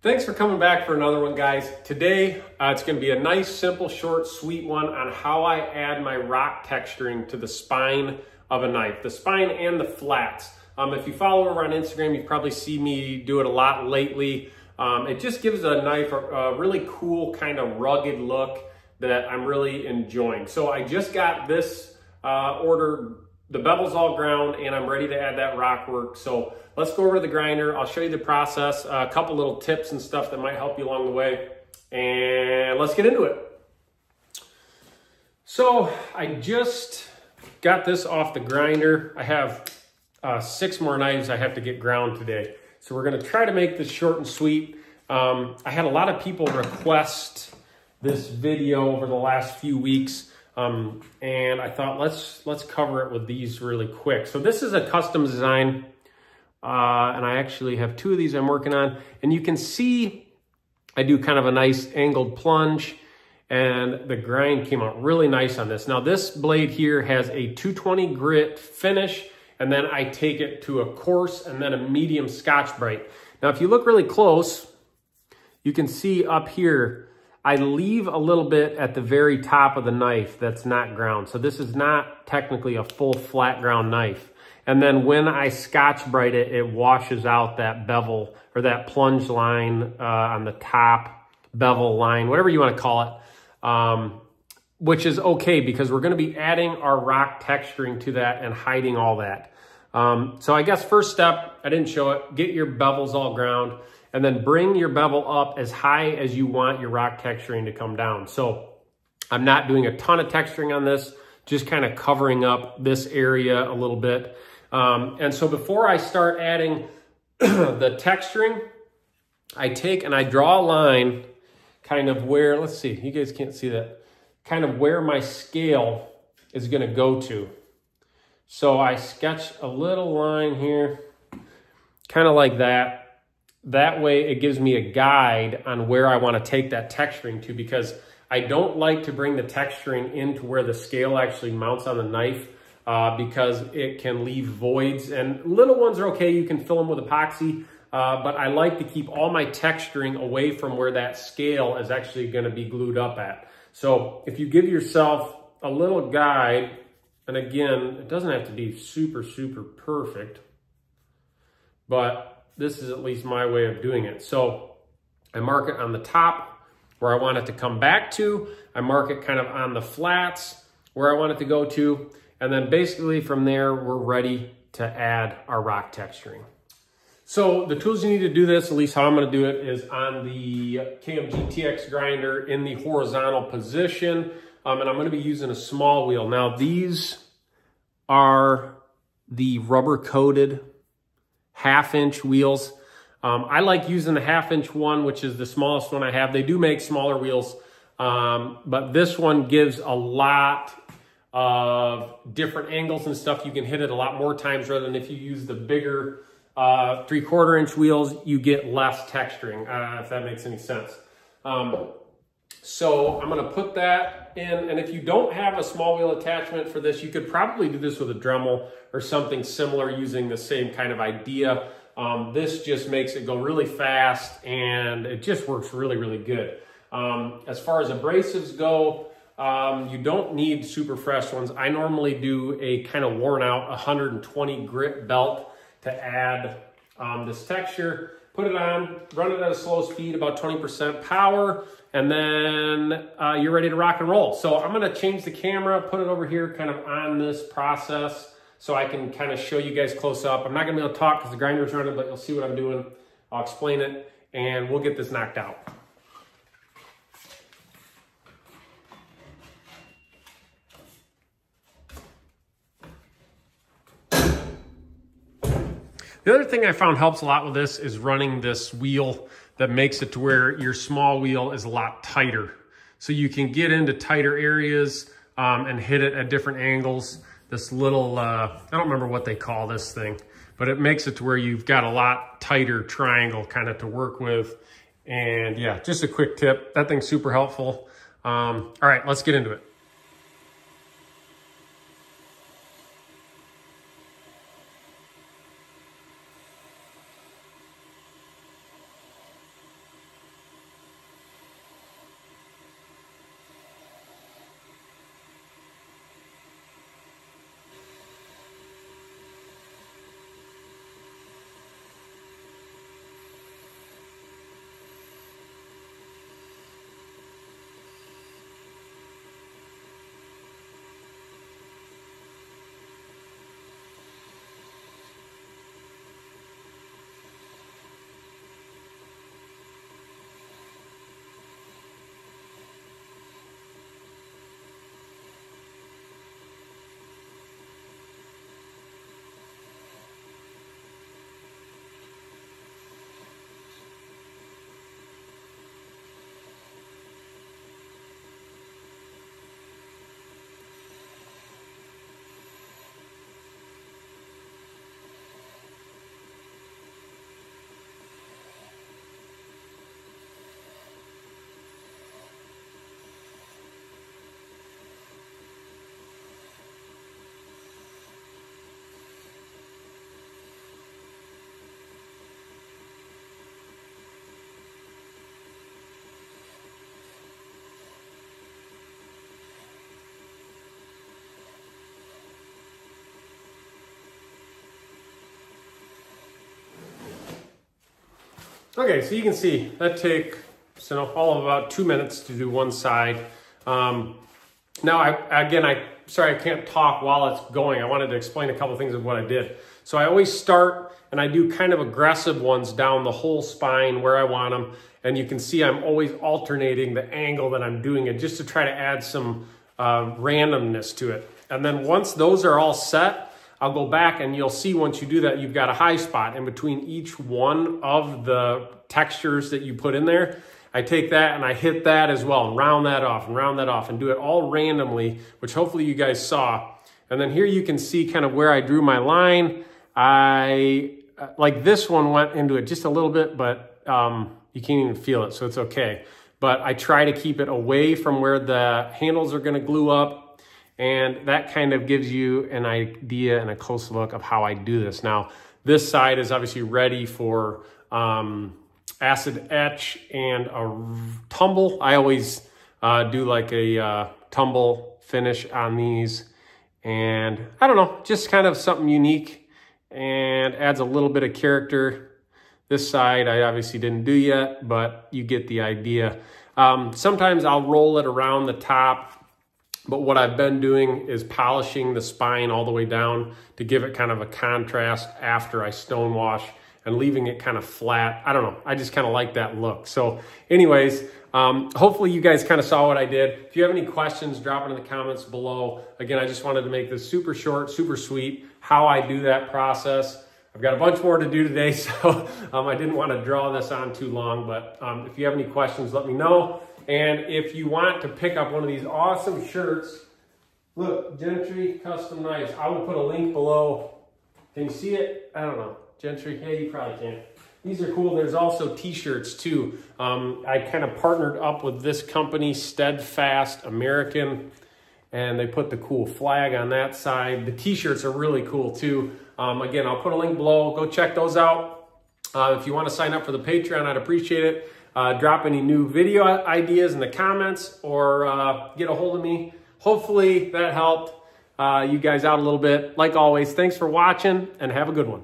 Thanks for coming back for another one, guys. Today, it's going to be a nice, simple, short, sweet one on how I add my rock texturing to the spine of a knife, the spine and the flats. If you follow over on Instagram, you probably see me do it a lot lately. It just gives a knife a really cool kind of rugged look that I'm really enjoying. So I just got this order. The bevel's all ground and I'm ready to add that rock work. So let's go over to the grinder. I'll show you the process, a couple little tips and stuff that might help you along the way. And let's get into it. So I just got this off the grinder. I have 6 more knives I have to get ground today. So we're gonna try to make this short and sweet. I had a lot of people request this video over the last few weeks. And I thought, let's cover it with these really quick. So this is a custom design, and I actually have 2 of these I'm working on. And you can see I do kind of a nice angled plunge, and the grind came out really nice on this. Now this blade here has a 220 grit finish, and then I take it to a coarse and then a medium Scotch-Brite. Now if you look really close, you can see up here, I leave a little bit at the very top of the knife that's not ground. So this is not technically a full flat ground knife. And then when I Scotch-Brite it, it washes out that bevel or that plunge line on the top, bevel line, whatever you want to call it, which is okay because we're going to be adding our rock texturing to that and hiding all that. So I guess first step, I didn't show it, get your bevels all ground. And then bring your bevel up as high as you want your rock texturing to come down. So I'm not doing a ton of texturing on this, just kind of covering up this area a little bit. And so before I start adding the texturing, I take and I draw a line kind of where, let's see, you guys can't see that, kind of where my scale is gonna go to. So I sketch a little line here, kind of like that. That way it gives me a guide on where I want to take that texturing to, because I don't like to bring the texturing into where the scale actually mounts on the knife because it can leave voids, and little ones are okay. You can fill them with epoxy, but I like to keep all my texturing away from where that scale is actually going to be glued up at. So if you give yourself a little guide, and again, it doesn't have to be super, super perfect, but this is at least my way of doing it. So I mark it on the top where I want it to come back to. I mark it kind of on the flats where I want it to go to. And then basically from there, we're ready to add our rock texturing. So the tools you need to do this, at least how I'm gonna do it, is on the KMG TX grinder in the horizontal position. And I'm gonna be using a small wheel. Now these are the rubber coated 1/2-inch wheels. I like using the 1/2-inch one, which is the smallest one I have. They do make smaller wheels, but this one gives a lot of different angles and stuff. You can hit it a lot more times rather than if you use the bigger 3/4-inch wheels, you get less texturing, if that makes any sense. So I'm gonna put that in, and if you don't have a small wheel attachment for this, you could probably do this with a Dremel or something similar using the same kind of idea. This just makes it go really fast and it just works really, really good. As far as abrasives go, you don't need super fresh ones. I normally do a kind of worn out 120 grit belt to add this texture. Put it on, run it at a slow speed, about 20% power, and then you're ready to rock and roll. So I'm gonna change the camera, put it over here kind of on this process so I can kind of show you guys close up. I'm not gonna be able to talk because the grinder's running, but you'll see what I'm doing. I'll explain it and we'll get this knocked out. The other thing I found helps a lot with this is running this wheel that makes it to where your small wheel is a lot tighter. So you can get into tighter areas and hit it at different angles. This little, I don't remember what they call this thing, but it makes it to where you've got a lot tighter triangle kind of to work with. And yeah, just a quick tip. That thing's super helpful. All right, let's get into it. Okay, so you can see that takes all of about 2 minutes to do one side. Now, sorry I can't talk while it's going. I wanted to explain a couple things of what I did. So I always start and I do kind of aggressive ones down the whole spine where I want them. And you can see I'm always alternating the angle that I'm doing it just to try to add some randomness to it. And then once those are all set, I'll go back and you'll see once you do that, you've got a high spot in between each one of the textures that you put in there. I take that and I hit that as well and round that off and do it all randomly, which hopefully you guys saw. And then here you can see kind of where I drew my line. Like this one went into it just a little bit, but you can't even feel it, so it's okay. But I try to keep it away from where the handles are gonna glue up. And that kind of gives you an idea and a close look of how I do this. Now, this side is obviously ready for acid etch and a tumble. I always do like a tumble finish on these. And I don't know, just kind of something unique and adds a little bit of character. This side I obviously didn't do yet, but you get the idea. Sometimes I'll roll it around the top. But what I've been doing is polishing the spine all the way down to give it kind of a contrast after I stone wash and leaving it kind of flat. I don't know. I just kind of like that look. So anyways, hopefully you guys kind of saw what I did. If you have any questions, drop it in the comments below. Again, I just wanted to make this super short, super sweet, how I do that process. I've got a bunch more to do today, so I didn't want to draw this on too long. But if you have any questions, let me know. And if you want to pick up one of these awesome shirts, look, Gentry Custom Knives. I will put a link below. Can you see it? I don't know. Gentry, hey, you probably can't. These are cool. There's also t-shirts too. I kind of partnered up with this company, Steadfast American, and they put the cool flag on that side. The t-shirts are really cool too. Again, I'll put a link below. Go check those out. If you want to sign up for the Patreon, I'd appreciate it. Drop any new video ideas in the comments or get a hold of me. Hopefully that helped you guys out a little bit. Like always, thanks for watching and have a good one.